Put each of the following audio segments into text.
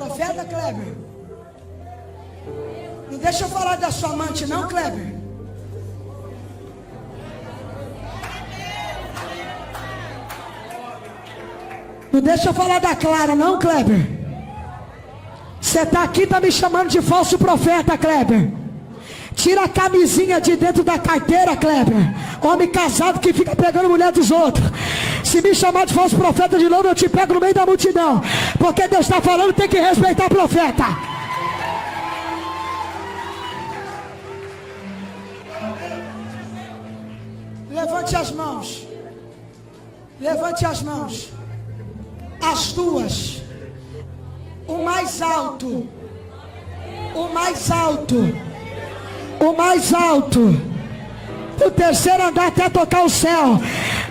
profeta, Kleber? Não deixa eu falar da sua amante não, Kleber. Não deixa eu falar da Clara não, Kleber. Você está aqui, está me chamando de falso profeta, Kleber. Tira a camisinha de dentro da carteira, Kleber. Homem casado que fica pegando mulher dos outros. Se me chamar de falso profeta de novo, eu te pego no meio da multidão. Porque Deus está falando, tem que respeitar o profeta. Levante as mãos. Levante as mãos. As duas. O mais alto. O mais alto. O mais alto. O terceiro andar até tocar o céu.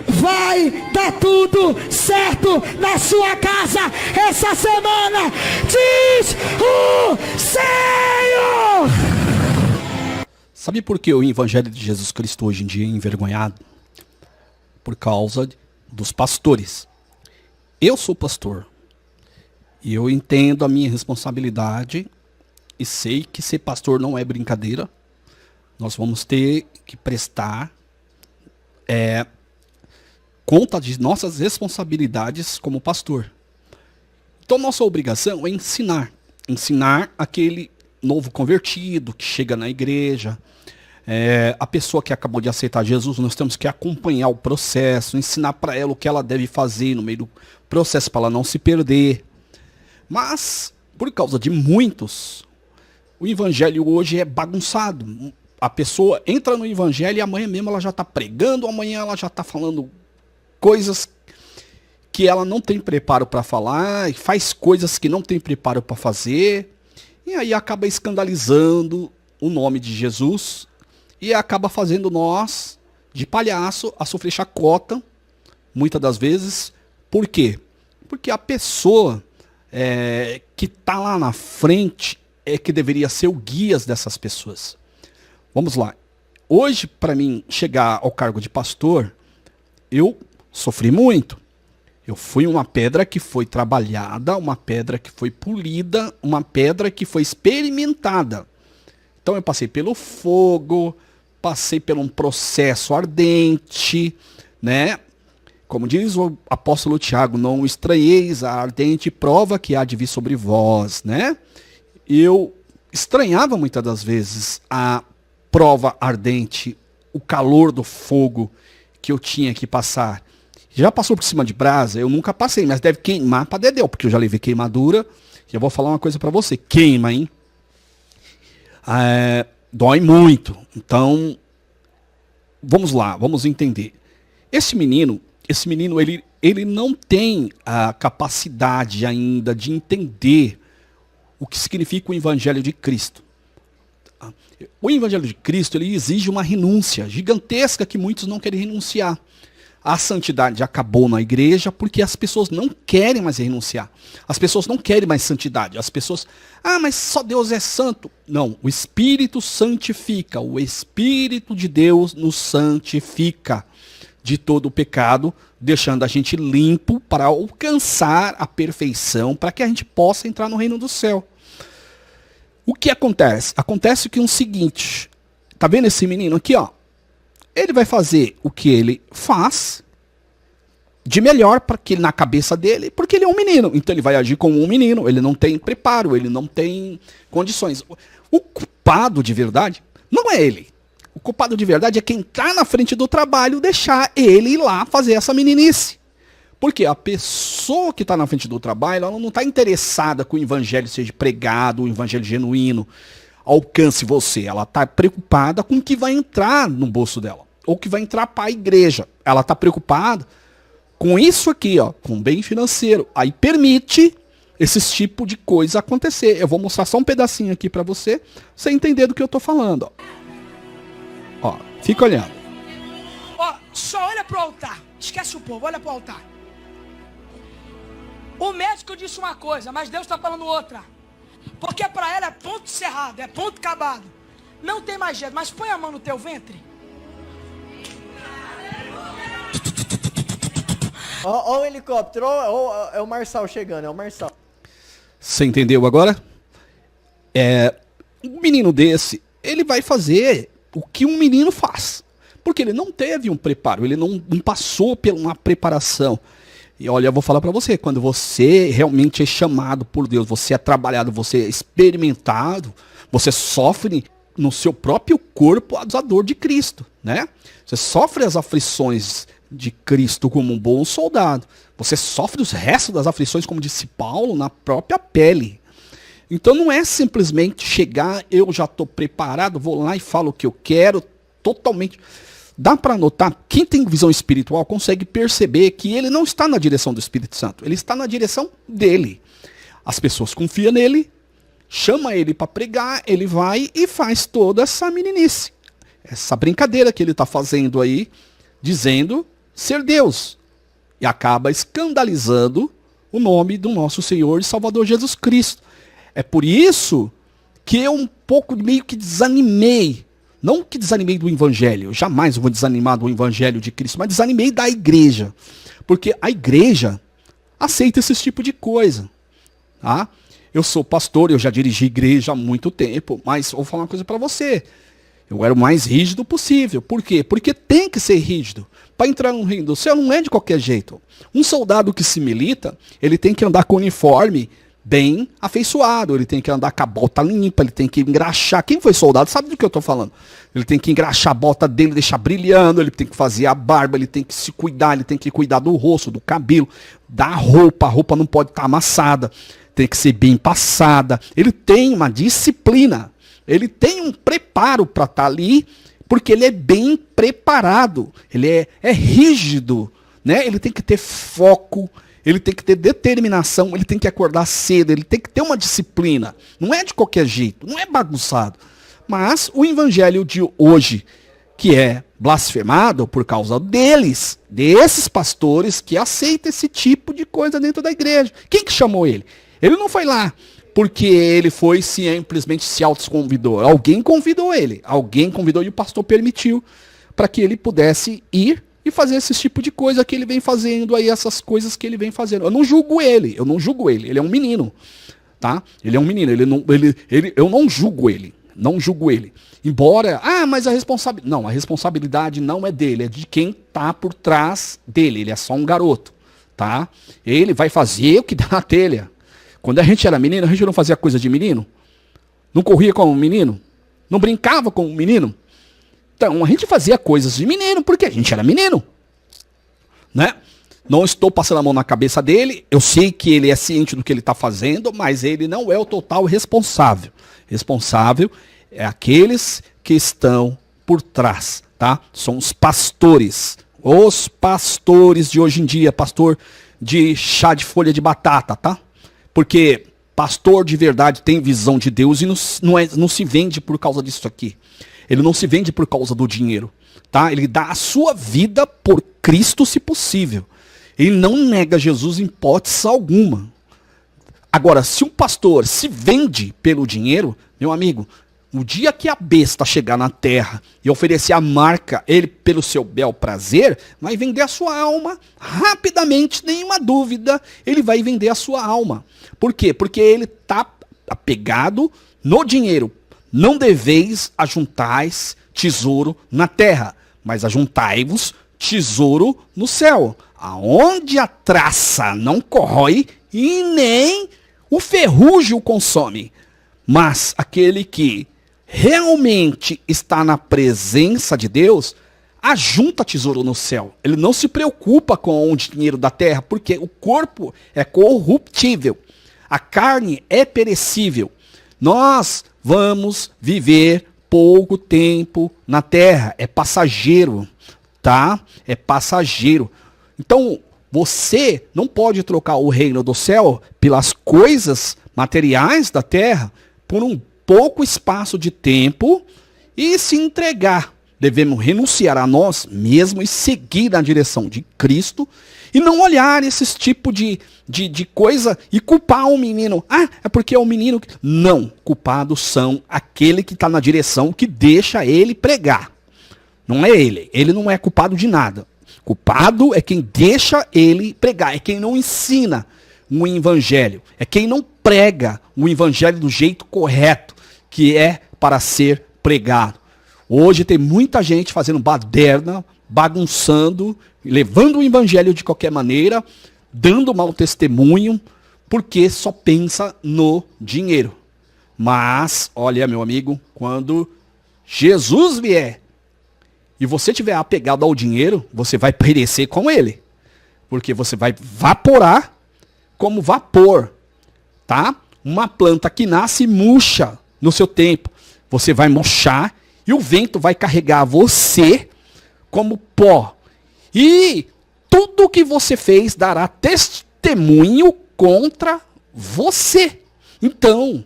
Vai dar tudo certo na sua casa essa semana. Diz o Senhor. Sabe por que o evangelho de Jesus Cristo hoje em dia é envergonhado? Por causa dos pastores. Eu sou pastor. E eu entendo a minha responsabilidade. E sei que ser pastor não é brincadeira. Nós vamos ter que prestar conta de nossas responsabilidades como pastor. Então nossa obrigação é ensinar. Ensinar aquele novo convertido que chega na igreja. A pessoa que acabou de aceitar Jesus, nós temos que acompanhar o processo, ensinar para ela o que ela deve fazer no meio do processo para ela não se perder. Mas, por causa de muitos, o evangelho hoje é bagunçado. A pessoa entra no evangelho e amanhã mesmo ela já está pregando, amanhã ela já está falando coisas que ela não tem preparo para falar, e faz coisas que não tem preparo para fazer, e aí acaba escandalizando o nome de Jesus, e acaba fazendo nós, de palhaço, a sofrer chacota, muitas das vezes. Por quê? Porque a pessoa que está lá na frente é que deveria ser o guia dessas pessoas. Vamos lá. Hoje, para mim chegar ao cargo de pastor, eu sofri muito. Eu fui uma pedra que foi trabalhada, uma pedra que foi polida, uma pedra que foi experimentada. Então eu passei pelo fogo, passei por um processo ardente, né? Como diz o apóstolo Tiago, não estranheis a ardente prova que há de vir sobre vós, né? Eu estranhava muitas das vezes a prova ardente, o calor do fogo que eu tinha que passar. Já passou por cima de brasa? Eu nunca passei, mas deve queimar para dedéu, porque eu já levei queimadura. E eu vou falar uma coisa para você, queima, hein? Dói muito. Então, vamos lá, vamos entender. Esse menino, ele não tem a capacidade ainda de entender o que significa o evangelho de Cristo. O evangelho de Cristo, ele exige uma renúncia gigantesca que muitos não querem renunciar. A santidade acabou na igreja porque as pessoas não querem mais renunciar. As pessoas não querem mais santidade. As pessoas, mas só Deus é santo. Não, o Espírito santifica. O Espírito de Deus nos santifica de todo o pecado, deixando a gente limpo para alcançar a perfeição, para que a gente possa entrar no reino do céu. O que acontece? Acontece que é o seguinte, tá vendo esse menino aqui, ó? Ele vai fazer o que ele faz de melhor para que na cabeça dele, porque ele é um menino. Então ele vai agir como um menino, ele não tem preparo, ele não tem condições. O culpado de verdade não é ele. O culpado de verdade é quem está na frente do trabalho deixar ele ir lá fazer essa meninice. Porque a pessoa que está na frente do trabalho, ela não está interessada que o evangelho seja pregado, o evangelho genuíno alcance você. Ela está preocupada com o que vai entrar no bolso dela, ou que vai entrar para a igreja. Ela está preocupada com isso aqui, ó, com bem financeiro. Aí permite esses tipos de coisa acontecer. Eu vou mostrar só um pedacinho aqui para você entender do que eu estou falando. Ó, fica olhando. Ó, só olha pro altar. Esquece o povo, olha pro altar. O médico disse uma coisa, mas Deus está falando outra. Porque para ela é ponto cerrado, é ponto acabado. Não tem mais jeito, mas põe a mão no teu ventre. Ó o helicóptero, ó, é o Marçal chegando, é o Marçal. Você entendeu agora? Um menino desse, ele vai fazer o que um menino faz. Porque ele não teve um preparo, ele não passou por uma preparação. E olha, eu vou falar para você, quando você realmente é chamado por Deus, você é trabalhado, você é experimentado, você sofre no seu próprio corpo a dor de Cristo, né? Você sofre as aflições de Cristo como um bom soldado. Você sofre os restos das aflições, como disse Paulo, na própria pele. Então não é simplesmente chegar, eu já estou preparado, vou lá e falo o que eu quero, totalmente. Dá para notar, quem tem visão espiritual consegue perceber que ele não está na direção do Espírito Santo, ele está na direção dele. As pessoas confiam nele, chama ele para pregar, ele vai e faz toda essa meninice. Essa brincadeira que ele está fazendo aí, dizendo ser Deus. E acaba escandalizando o nome do nosso Senhor e Salvador Jesus Cristo. É por isso que eu um pouco meio que desanimei. Não que desanimei do evangelho, eu jamais vou desanimar do evangelho de Cristo, mas desanimei da igreja. Porque a igreja aceita esse tipo de coisa. Tá? Eu sou pastor, eu já dirigi igreja há muito tempo, mas vou falar uma coisa para você. Eu era o mais rígido possível. Por quê? Porque tem que ser rígido. Para entrar no reino do céu não é de qualquer jeito. Um soldado que se milita, ele tem que andar com uniforme bem afeiçoado, ele tem que andar com a bota limpa, ele tem que engraxar. Quem foi soldado sabe do que eu estou falando. Ele tem que engraxar a bota dele, deixar brilhando, ele tem que fazer a barba, ele tem que se cuidar, ele tem que cuidar do rosto, do cabelo, da roupa. A roupa não pode estar amassada, tem que ser bem passada. Ele tem uma disciplina, ele tem um preparo para estar ali, porque ele é bem preparado, ele é rígido, né? Ele tem que ter foco, ele tem que ter determinação, ele tem que acordar cedo, ele tem que ter uma disciplina. Não é de qualquer jeito, não é bagunçado. Mas o evangelho de hoje, que é blasfemado por causa deles, desses pastores que aceitam esse tipo de coisa dentro da igreja. Quem que chamou ele? Ele não foi lá porque ele foi simplesmente se autoconvidou. Alguém convidou ele, alguém convidou e o pastor permitiu para que ele pudesse ir e fazer esse tipo de coisa que ele vem fazendo aí, essas coisas que ele vem fazendo. Eu não julgo ele, ele é um menino, tá? Ele é um menino, eu não julgo ele, Embora, mas a responsabilidade não é dele, é de quem tá por trás dele, ele é só um garoto, tá? Ele vai fazer o que dá na telha. Quando a gente era menino, a gente não fazia coisa de menino, não corria como um menino, não brincava como um menino. Então, a gente fazia coisas de menino, porque a gente era menino, né? Não estou passando a mão na cabeça dele, eu sei que ele é ciente do que ele está fazendo, mas ele não é o total responsável. Responsável é aqueles que estão por trás, tá? São os pastores de hoje em dia, pastor de chá de folha de batata, tá? Porque pastor de verdade tem visão de Deus e não se vende por causa disso aqui. Ele não se vende por causa do dinheiro, tá? Ele dá a sua vida por Cristo, se possível. Ele não nega Jesus em hipótese alguma. Agora, se um pastor se vende pelo dinheiro, meu amigo, o dia que a besta chegar na terra e oferecer a marca, ele pelo seu bel prazer, vai vender a sua alma rapidamente, nenhuma dúvida, ele vai vender a sua alma. Por quê? Porque ele está apegado no dinheiro. Não deveis ajuntais tesouro na terra, mas ajuntai-vos tesouro no céu, aonde a traça não corrói e nem o ferrugem o consome. Mas aquele que realmente está na presença de Deus, ajunta tesouro no céu. Ele não se preocupa com o dinheiro da terra, porque o corpo é corruptível, a carne é perecível. Nós vamos viver pouco tempo na terra. É passageiro, tá? É passageiro. Então, você não pode trocar o reino do céu pelas coisas materiais da terra por um pouco espaço de tempo e se entregar. Devemos renunciar a nós mesmos e seguir na direção de Cristo e não olhar esses tipos de coisa e culpar o menino. É porque é o menino que... Não, culpados são aquele que está na direção que deixa ele pregar. Não é ele. Ele não é culpado de nada. Culpado é quem deixa ele pregar. É quem não ensina um evangelho. É quem não prega o evangelho do jeito correto, que é para ser pregado. Hoje tem muita gente fazendo baderna, bagunçando, levando o evangelho de qualquer maneira, dando mau testemunho, porque só pensa no dinheiro. Mas, olha, meu amigo, quando Jesus vier e você tiver apegado ao dinheiro, você vai perecer com ele. Porque você vai vaporar como vapor, tá? Uma planta que nasce murcha no seu tempo. Você vai murchar e o vento vai carregar você como pó. E tudo que você fez dará testemunho contra você. Então,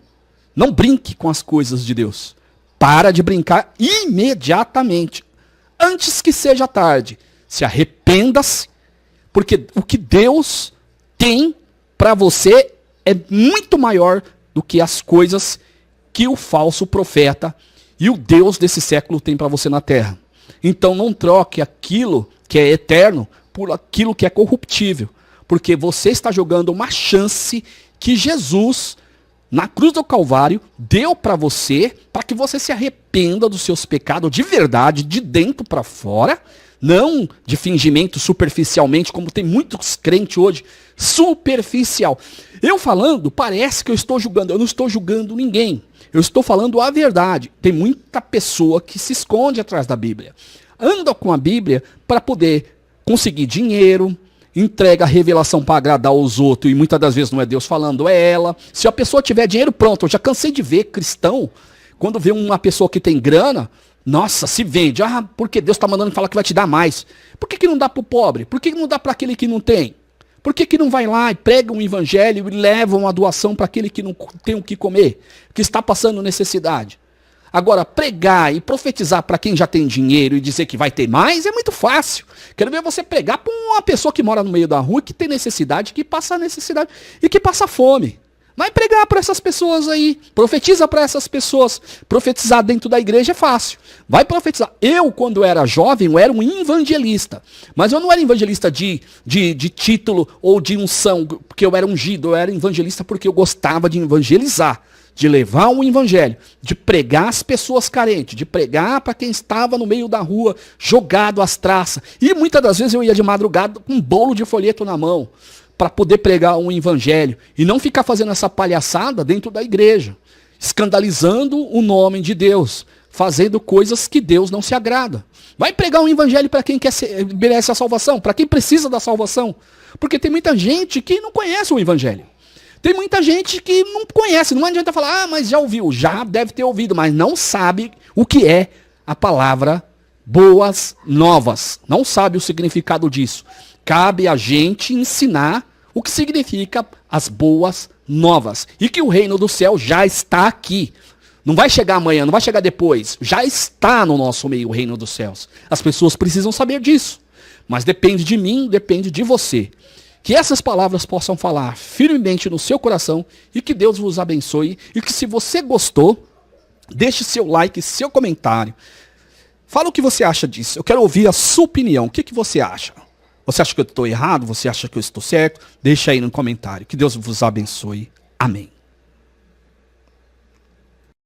não brinque com as coisas de Deus. Para de brincar imediatamente. Antes que seja tarde. Se arrependa-se. Porque o que Deus tem para você é muito maior do que as coisas que o falso profeta e o Deus desse século tem para você na terra. Então não troque aquilo que é eterno por aquilo que é corruptível. Porque você está jogando uma chance que Jesus, na cruz do Calvário, deu para você, para que você se arrependa dos seus pecados de verdade, de dentro para fora, não de fingimento superficialmente, como tem muitos crentes hoje, superficial. Eu falando, parece que eu estou julgando, eu não estou julgando ninguém. Eu estou falando a verdade. Tem muita pessoa que se esconde atrás da Bíblia. Anda com a Bíblia para poder conseguir dinheiro, entrega a revelação para agradar os outros, e muitas das vezes não é Deus falando, é ela. Se a pessoa tiver dinheiro, pronto. Eu já cansei de ver cristão, quando vê uma pessoa que tem grana, nossa, se vende. Ah, porque Deus está mandando falar que vai te dar mais. Por que não dá para o pobre? Por que não dá para aquele que não tem? Por que não vai lá e prega um evangelho e leva uma doação para aquele que não tem o que comer, que está passando necessidade? Agora, pregar e profetizar para quem já tem dinheiro e dizer que vai ter mais é muito fácil. Quero ver você pregar para uma pessoa que mora no meio da rua, que tem necessidade, que passa necessidade e que passa fome. Vai pregar para essas pessoas aí. Profetiza para essas pessoas. Profetizar dentro da igreja é fácil. Vai profetizar. Eu, quando era jovem, eu era um evangelista. Mas eu não era evangelista de título ou de unção, porque eu era ungido. Eu era evangelista porque eu gostava de evangelizar. De levar um evangelho. De pregar às pessoas carentes. De pregar para quem estava no meio da rua, jogado às traças. E muitas das vezes eu ia de madrugada com um bolo de folheto na mão, para poder pregar um evangelho e não ficar fazendo essa palhaçada dentro da igreja, escandalizando o nome de Deus, fazendo coisas que Deus não se agrada. Vai pregar um evangelho para quem merece a salvação, para quem precisa da salvação, porque tem muita gente que não conhece o evangelho. Tem muita gente que não conhece, não adianta falar, ah, mas já ouviu, já deve ter ouvido, mas não sabe o que é a palavra boas novas, não sabe o significado disso. Cabe a gente ensinar o que significa as boas novas. E que o reino do céu já está aqui. Não vai chegar amanhã, não vai chegar depois. Já está no nosso meio o reino dos céus. As pessoas precisam saber disso. Mas depende de mim, depende de você. Que essas palavras possam falar firmemente no seu coração e que Deus vos abençoe. E que se você gostou, deixe seu like, seu comentário. Fala o que você acha disso. Eu quero ouvir a sua opinião. O que você acha? Você acha que eu estou errado? Você acha que eu estou certo? Deixa aí no comentário. Que Deus vos abençoe. Amém.